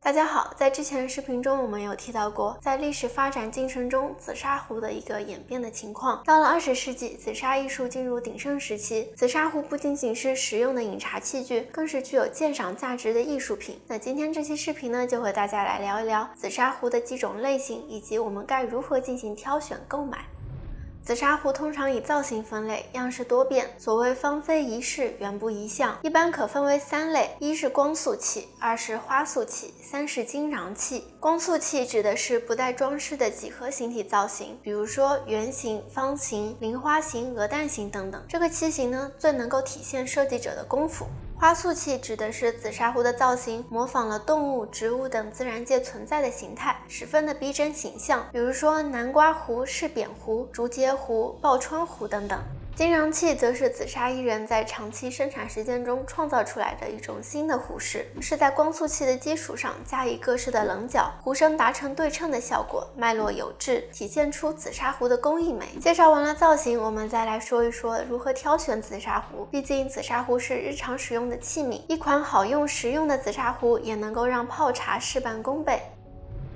大家好，在之前的视频中我们有提到过，在历史发展进程中紫砂壶的一个演变的情况。到了20世纪，紫砂艺术进入鼎盛时期，紫砂壶不仅仅是实用的饮茶器具，更是具有鉴赏价值的艺术品。那今天这期视频呢，就和大家来聊一聊紫砂壶的几种类型，以及我们该如何进行挑选购买。紫砂壶通常以造型分类，样式多变，所谓方非一式，圆不一象，一般可分为3类：一是光素器，二是花素器，三是金壤器。光素器指的是不带装饰的几何形体造型，比如说圆形、方形、菱花形、鹅蛋形等等。这个器型呢，最能够体现设计者的功夫。花素器指的是紫砂壶的造型模仿了动物、植物等自然界存在的形态，十分的逼真形象，比如说南瓜壶、柿扁壶、竹节壶、报春壶等等。金壤器则是紫砂艺人在长期生产实践中创造出来的一种新的壶式，是在光素器的基础上加以各式的棱角，壶身达成对称的效果，脉络有致，体现出紫砂壶的工艺美。介绍完了造型，我们再来说一说如何挑选紫砂壶。毕竟紫砂壶是日常使用的器皿，一款好用实用的紫砂壶也能够让泡茶事半功倍。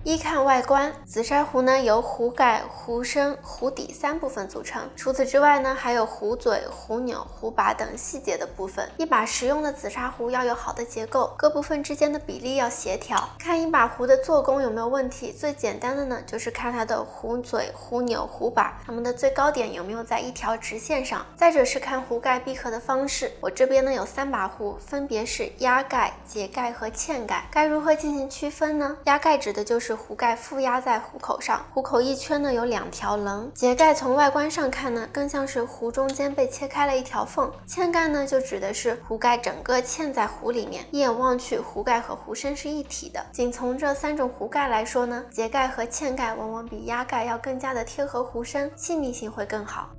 一看外观，紫砂壶呢由壶盖、壶身、壶底3部分组成。除此之外呢，还有壶嘴、壶钮、壶把等细节的部分。一把实用的紫砂壶要有好的结构，各部分之间的比例要协调。看一把壶的做工有没有问题，最简单的呢就是看它的壶嘴、壶钮、壶把，它们的最高点有没有在一条直线上。再者是看壶盖闭合的方式。我这边呢有3把壶，分别是压盖、结盖和嵌盖。该如何进行区分呢？压盖指的就是壶盖附压在壶口上，壶口一圈呢有2条棱。结盖从外观上看呢，更像是壶中间被切开了一条缝。嵌盖呢就指的是壶盖整个嵌在壶里面，一眼望去，壶盖和壶身是一体的。仅从这3种壶盖来说呢，结盖和嵌盖往往比压盖要更加的贴合壶身，气密性会更好。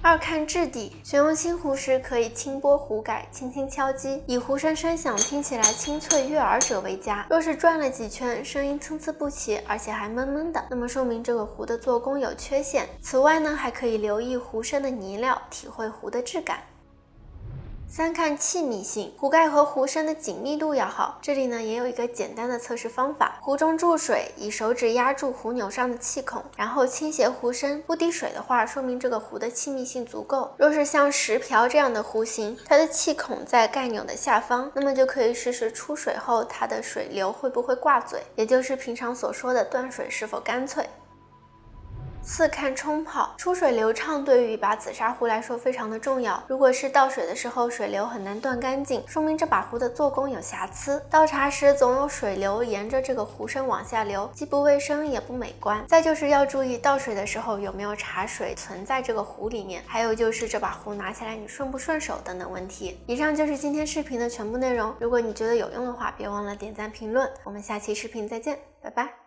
二看质地，选用新壶时可以轻拨壶盖，轻轻敲击，以壶身声响听起来清脆悦耳者为佳。若是转了几圈，声音参差不齐，而且还闷闷的，那么说明这个壶的做工有缺陷。此外呢，还可以留意壶身的泥料，体会壶的质感。3看气密性，壶盖和壶身的紧密度要好。这里呢也有一个简单的测试方法，壶中注水，以手指压住壶钮上的气孔，然后倾斜壶身，不滴水的话，说明这个壶的气密性足够。若是像石瓢这样的壶型，它的气孔在盖钮的下方，那么就可以试试出水后它的水流会不会挂嘴，也就是平常所说的断水是否干脆。4看冲泡，出水流畅对于一把紫砂壶来说非常的重要。如果是倒水的时候水流很难断干净，说明这把壶的做工有瑕疵。倒茶时总有水流沿着这个壶身往下流，既不卫生也不美观。再就是要注意倒水的时候有没有茶水存在这个壶里面，还有就是这把壶拿起来你顺不顺手等等问题。以上就是今天视频的全部内容，如果你觉得有用的话，别忘了点赞评论。我们下期视频再见，拜拜。